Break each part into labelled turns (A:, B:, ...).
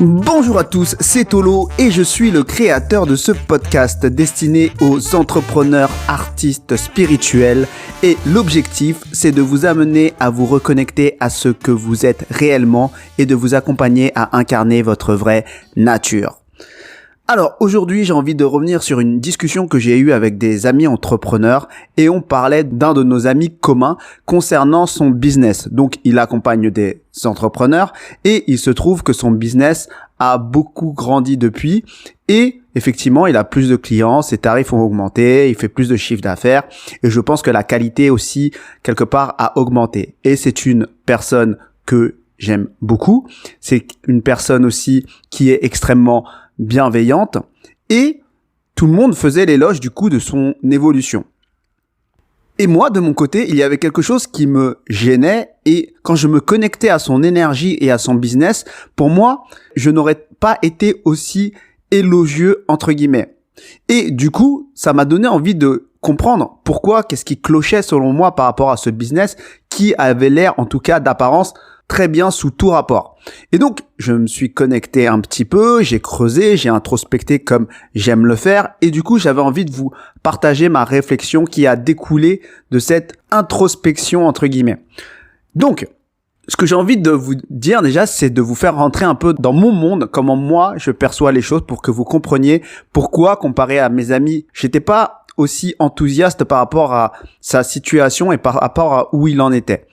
A: Bonjour à tous, c'est Tolo et je suis le créateur de ce podcast destiné aux entrepreneurs, artistes spirituels et l'objectif c'est de vous amener à vous reconnecter à ce que vous êtes réellement et de vous accompagner à incarner votre vraie nature. Alors aujourd'hui j'ai envie de revenir sur une discussion que j'ai eue avec des amis entrepreneurs et on parlait d'un de nos amis communs concernant son business. Donc il accompagne des entrepreneurs et il se trouve que son business a beaucoup grandi depuis et effectivement il a plus de clients, ses tarifs ont augmenté, il fait plus de chiffre d'affaires et je pense que la qualité aussi quelque part a augmenté. Et c'est une personne que j'aime beaucoup, c'est une personne aussi qui est extrêmement bienveillante et tout le monde faisait l'éloge du coup de son évolution. Et moi, de mon côté, il y avait quelque chose qui me gênait et quand je me connectais à son énergie et à son business, pour moi, je n'aurais pas été aussi élogieux entre guillemets. Et du coup, ça m'a donné envie de comprendre pourquoi, qu'est-ce qui clochait selon moi par rapport à ce business qui avait l'air en tout cas d'apparence très bien sous tout rapport. Et donc, je me suis connecté un petit peu, j'ai creusé, j'ai introspecté comme j'aime le faire et du coup, j'avais envie de vous partager ma réflexion qui a découlé de cette introspection entre guillemets. Donc, ce que j'ai envie de vous dire déjà, c'est de vous faire rentrer un peu dans mon monde, comment moi je perçois les choses pour que vous compreniez pourquoi, comparé à mes amis, j'étais pas aussi enthousiaste par rapport à sa situation et par rapport à où il en était.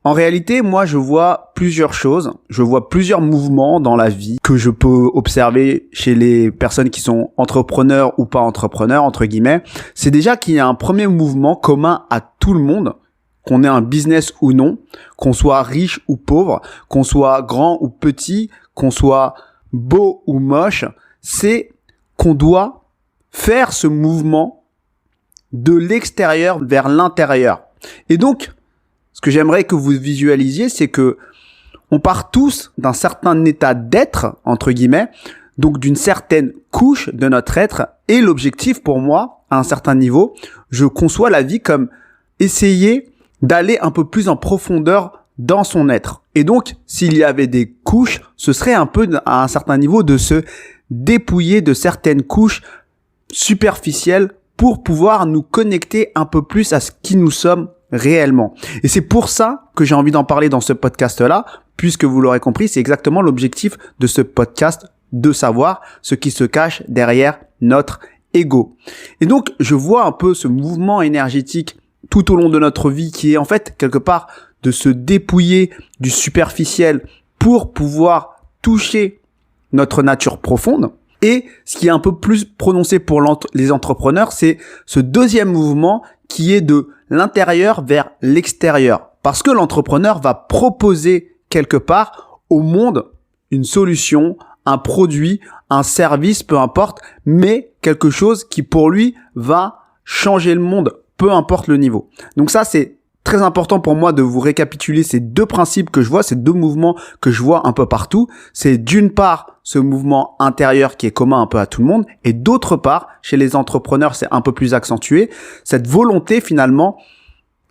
A: En réalité, moi, je vois plusieurs choses. Je vois plusieurs mouvements dans la vie que je peux observer chez les personnes qui sont entrepreneurs ou pas entrepreneurs, entre guillemets. C'est déjà qu'il y a un premier mouvement commun à tout le monde, qu'on ait un business ou non, qu'on soit riche ou pauvre, qu'on soit grand ou petit, qu'on soit beau ou moche. C'est qu'on doit faire ce mouvement de l'extérieur vers l'intérieur. Et donc, ce que j'aimerais que vous visualisiez, c'est que on part tous d'un certain état d'être, entre guillemets, donc d'une certaine couche de notre être. Et l'objectif pour moi, à un certain niveau, je conçois la vie comme essayer d'aller un peu plus en profondeur dans son être. Et donc, s'il y avait des couches, ce serait un peu à un certain niveau de se dépouiller de certaines couches superficielles pour pouvoir nous connecter un peu plus à ce qui nous sommes réellement. Et c'est pour ça que j'ai envie d'en parler dans ce podcast-là, puisque vous l'aurez compris, c'est exactement l'objectif de ce podcast, de savoir ce qui se cache derrière notre ego. Et donc, je vois un peu ce mouvement énergétique tout au long de notre vie qui est en fait quelque part de se dépouiller du superficiel pour pouvoir toucher notre nature profonde. Et ce qui est un peu plus prononcé pour les entrepreneurs, c'est ce deuxième mouvement qui est de l'intérieur vers l'extérieur. Parce que l'entrepreneur va proposer quelque part au monde une solution, un produit, un service, peu importe, mais quelque chose qui pour lui va changer le monde, peu importe le niveau. Donc ça, c'est très important pour moi de vous récapituler ces deux principes que je vois, ces deux mouvements que je vois un peu partout. C'est d'une part ce mouvement intérieur qui est commun un peu à tout le monde et d'autre part, chez les entrepreneurs, c'est un peu plus accentué, cette volonté finalement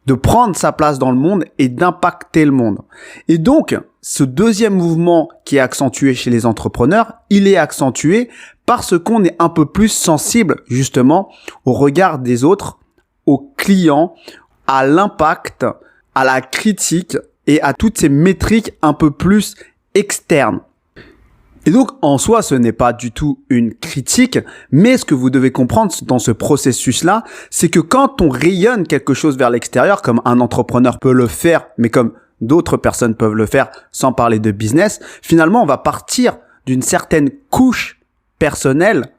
A: de prendre sa place dans le monde et d'impacter le monde. Et donc, ce deuxième mouvement qui est accentué chez les entrepreneurs, il est accentué parce qu'on est un peu plus sensible justement au regard des autres, aux clients, à l'impact, à la critique et à toutes ces métriques un peu plus externes. Et donc, en soi, ce n'est pas du tout une critique, mais ce que vous devez comprendre dans ce processus-là, c'est que quand on rayonne quelque chose vers l'extérieur, comme un entrepreneur peut le faire, mais comme d'autres personnes peuvent le faire sans parler de business, finalement, on va partir d'une certaine couche personnelle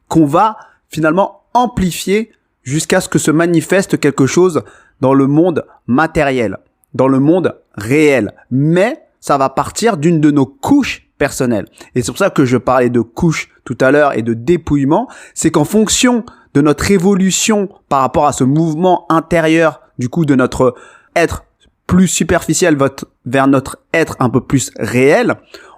A: qu'on va finalement amplifier jusqu'à ce que se manifeste quelque chose dans le monde matériel, dans le monde réel. Mais ça va partir d'une de nos couches personnelles. Et c'est pour ça que je parlais de couches tout à l'heure et de dépouillement. C'est qu'en fonction de notre évolution par rapport à ce mouvement intérieur, du coup, de notre être plus superficiel vers notre être un peu plus réel,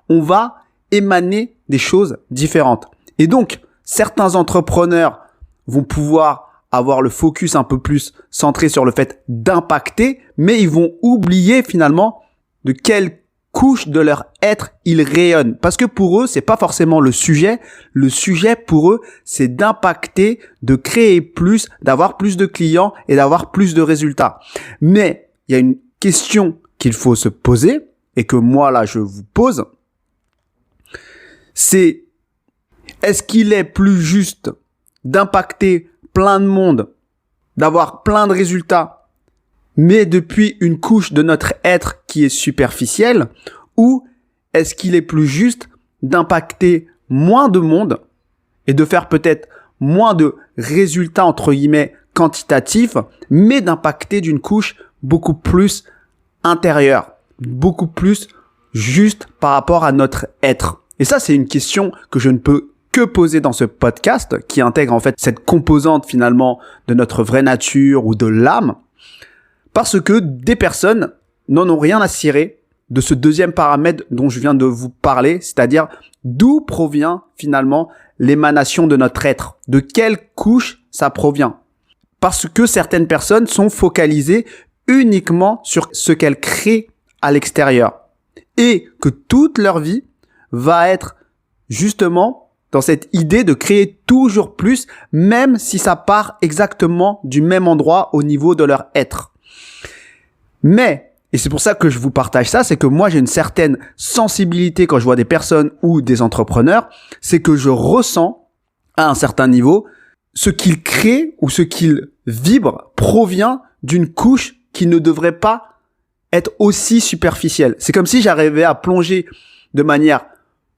A: on va émaner des choses différentes. Et donc, certains entrepreneurs vont pouvoir avoir le focus un peu plus centré sur le fait d'impacter, mais ils vont oublier finalement de quelle couche de leur être, ils rayonnent. Parce que pour eux, c'est pas forcément le sujet. Le sujet pour eux, c'est d'impacter, de créer plus, d'avoir plus de clients et d'avoir plus de résultats. Mais il y a une question qu'il faut se poser et que moi là je vous pose. C'est est-ce qu'il est plus juste d'impacter plein de monde, d'avoir plein de résultats, mais depuis une couche de notre être qui est superficielle, ou est-ce qu'il est plus juste d'impacter moins de monde et de faire peut-être moins de résultats entre guillemets quantitatifs, mais d'impacter d'une couche beaucoup plus intérieure, beaucoup plus juste par rapport à notre être. Et ça, c'est une question que je ne peux que poser dans ce podcast, qui intègre en fait cette composante finalement de notre vraie nature ou de l'âme, parce que des personnes n'en ont rien à cirer de ce deuxième paramètre dont je viens de vous parler, c'est-à-dire d'où provient finalement l'émanation de notre être, de quelle couche ça provient. Parce que certaines personnes sont focalisées uniquement sur ce qu'elles créent à l'extérieur et que toute leur vie va être justement dans cette idée de créer toujours plus, même si ça part exactement du même endroit au niveau de leur être. Mais, et c'est pour ça que je vous partage ça, c'est que moi j'ai une certaine sensibilité quand je vois des personnes ou des entrepreneurs, c'est que je ressens à un certain niveau ce qu'ils créent ou ce qu'ils vibrent provient d'une couche qui ne devrait pas être aussi superficielle. C'est comme si j'arrivais à plonger de manière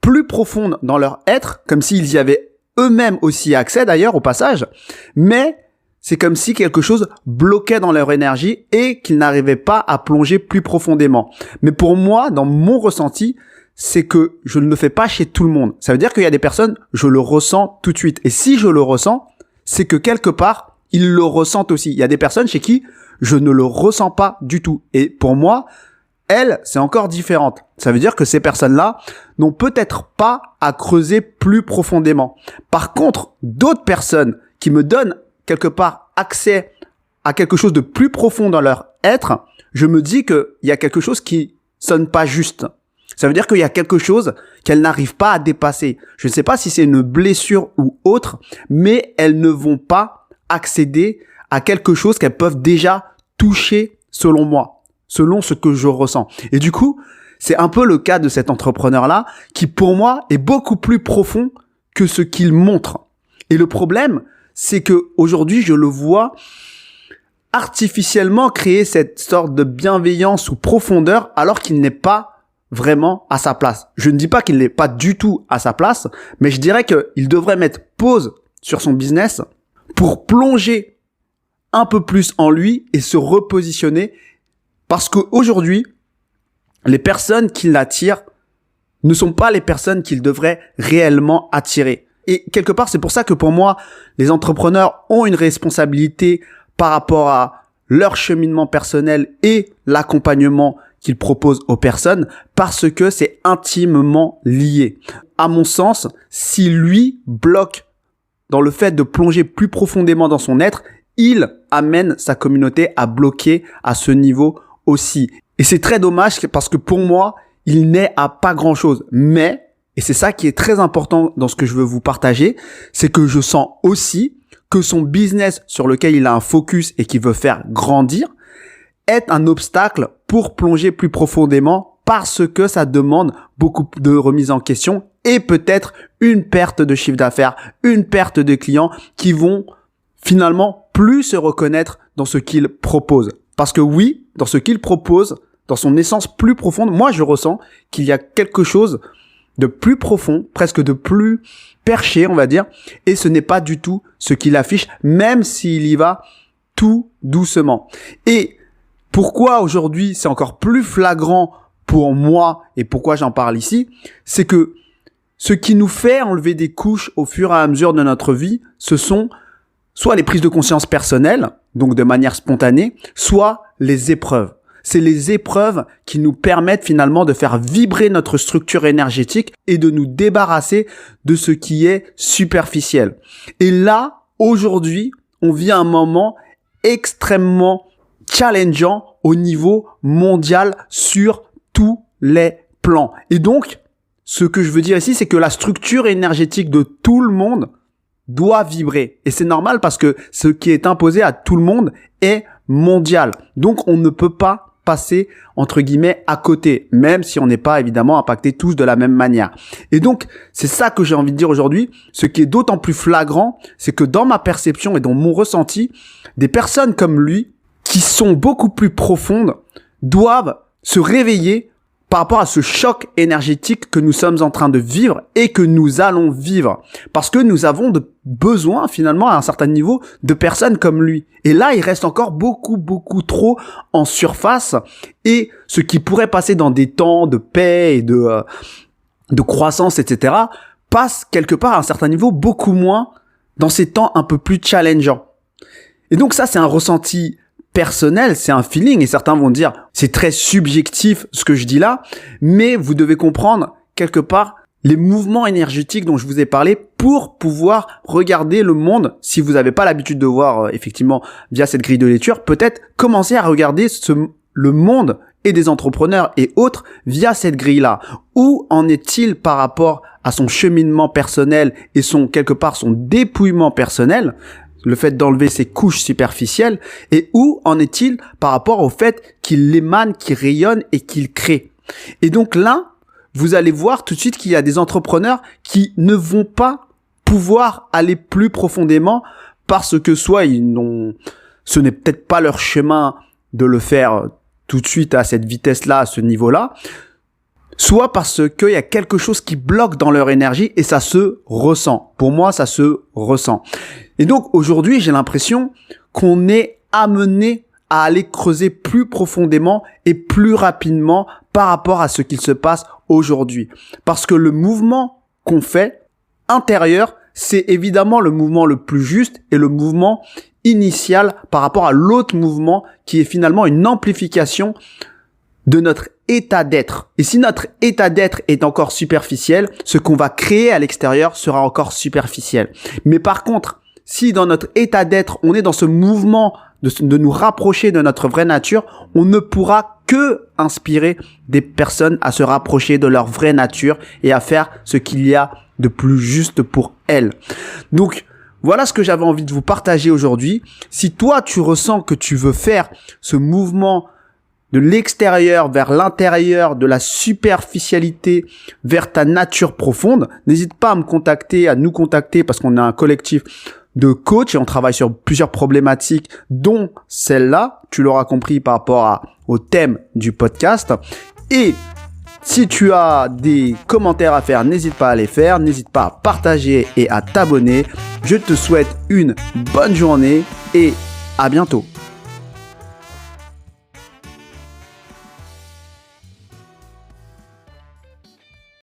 A: plus profonde dans leur être, comme s'ils y avaient eux-mêmes aussi accès d'ailleurs au passage, mais c'est comme si quelque chose bloquait dans leur énergie et qu'ils n'arrivaient pas à plonger plus profondément. Mais pour moi, dans mon ressenti, c'est que je ne le fais pas chez tout le monde. Ça veut dire qu'il y a des personnes, je le ressens tout de suite. Et si je le ressens, c'est que quelque part, ils le ressentent aussi. Il y a des personnes chez qui je ne le ressens pas du tout. Et pour moi, elle, c'est encore différente. Ça veut dire que ces personnes-là n'ont peut-être pas à creuser plus profondément. Par contre, d'autres personnes qui me donnent quelque part accès à quelque chose de plus profond dans leur être, je me dis qu'il y a quelque chose qui sonne pas juste. Ça veut dire qu'il y a quelque chose qu'elles n'arrivent pas à dépasser. Je ne sais pas si c'est une blessure ou autre, mais elles ne vont pas accéder à quelque chose qu'elles peuvent déjà toucher selon moi, selon ce que je ressens. Et du coup, c'est un peu le cas de cet entrepreneur-là qui, pour moi, est beaucoup plus profond que ce qu'il montre. Et le problème, c'est que aujourd'hui, je le vois artificiellement créer cette sorte de bienveillance ou profondeur alors qu'il n'est pas vraiment à sa place. Je ne dis pas qu'il n'est pas du tout à sa place, mais je dirais qu'il devrait mettre pause sur son business pour plonger un peu plus en lui et se repositionner, parce qu'aujourd'hui, les personnes qui l'attirent ne sont pas les personnes qu'il devrait réellement attirer. Et quelque part, c'est pour ça que pour moi, les entrepreneurs ont une responsabilité par rapport à leur cheminement personnel et l'accompagnement qu'ils proposent aux personnes, parce que c'est intimement lié. À mon sens, si lui bloque dans le fait de plonger plus profondément dans son être, il amène sa communauté à bloquer à ce niveau aussi. Et c'est très dommage parce que pour moi, il n'est à pas grand-chose. Mais, et c'est ça qui est très important dans ce que je veux vous partager, c'est que je sens aussi que son business sur lequel il a un focus et qu'il veut faire grandir est un obstacle pour plonger plus profondément, parce que ça demande beaucoup de remise en question et peut-être une perte de chiffre d'affaires, une perte de clients qui vont finalement plus se reconnaître dans ce qu'il propose. Parce que oui, dans ce qu'il propose, dans son essence plus profonde, moi je ressens qu'il y a quelque chose de plus profond, presque de plus perché, on va dire, et ce n'est pas du tout ce qu'il affiche, même s'il y va tout doucement. Et pourquoi aujourd'hui c'est encore plus flagrant pour moi et pourquoi j'en parle ici, c'est que ce qui nous fait enlever des couches au fur et à mesure de notre vie, ce sont soit les prises de conscience personnelles, donc de manière spontanée, soit les épreuves. C'est les épreuves qui nous permettent finalement de faire vibrer notre structure énergétique et de nous débarrasser de ce qui est superficiel. Et là, aujourd'hui, on vit un moment extrêmement challengeant au niveau mondial sur tous les plan. Et donc, ce que je veux dire ici, c'est que la structure énergétique de tout le monde doit vibrer. Et c'est normal parce que ce qui est imposé à tout le monde est mondial. Donc, on ne peut pas passer, entre guillemets, à côté, même si on n'est pas évidemment impactés tous de la même manière. Et donc, c'est ça que j'ai envie de dire aujourd'hui. Ce qui est d'autant plus flagrant, c'est que dans ma perception et dans mon ressenti, des personnes comme lui, qui sont beaucoup plus profondes, doivent se réveiller par rapport à ce choc énergétique que nous sommes en train de vivre et que nous allons vivre. Parce que nous avons besoin, finalement, à un certain niveau, de personnes comme lui. Et là, il reste encore beaucoup trop en surface. Et ce qui pourrait passer dans des temps de paix et de croissance, etc., passe quelque part à un certain niveau beaucoup moins dans ces temps un peu plus challengeants. Et donc ça, c'est un ressenti personnel, c'est un feeling, et certains vont dire c'est très subjectif ce que je dis là, mais vous devez comprendre quelque part les mouvements énergétiques dont je vous ai parlé pour pouvoir regarder le monde. Si vous n'avez pas l'habitude de voir effectivement via cette grille de lecture, peut-être commencer à regarder le monde et des entrepreneurs et autres via cette grille-là. Où en est-il par rapport à son cheminement personnel et quelque part son dépouillement personnel, le fait d'enlever ces couches superficielles, et où en est-il par rapport au fait qu'il émane, qu'il rayonne et qu'il crée. Et donc là, vous allez voir tout de suite qu'il y a des entrepreneurs qui ne vont pas pouvoir aller plus profondément parce que soit ce n'est peut-être pas leur chemin de le faire tout de suite à cette vitesse-là, à ce niveau-là, soit parce qu'il y a quelque chose qui bloque dans leur énergie et ça se ressent. Pour moi, ça se ressent. Et donc, aujourd'hui, j'ai l'impression qu'on est amené à aller creuser plus profondément et plus rapidement par rapport à ce qu'il se passe aujourd'hui. Parce que le mouvement qu'on fait intérieur, c'est évidemment le mouvement le plus juste et le mouvement initial par rapport à l'autre mouvement qui est finalement une amplification de notre état d'être. Et si notre état d'être est encore superficiel, ce qu'on va créer à l'extérieur sera encore superficiel. Mais par contre, si dans notre état d'être, on est dans ce mouvement de nous rapprocher de notre vraie nature, on ne pourra que inspirer des personnes à se rapprocher de leur vraie nature et à faire ce qu'il y a de plus juste pour elles. Donc, voilà ce que j'avais envie de vous partager aujourd'hui. Si toi, tu ressens que tu veux faire ce mouvement de l'extérieur vers l'intérieur, de la superficialité vers ta nature profonde, n'hésite pas à nous contacter parce qu'on a un collectif de coach et on travaille sur plusieurs problématiques, dont celle-là, tu l'auras compris par rapport au thème du podcast. Et si tu as des commentaires à faire, n'hésite pas à les faire, n'hésite pas à partager et à t'abonner. Je te souhaite une bonne journée et à bientôt.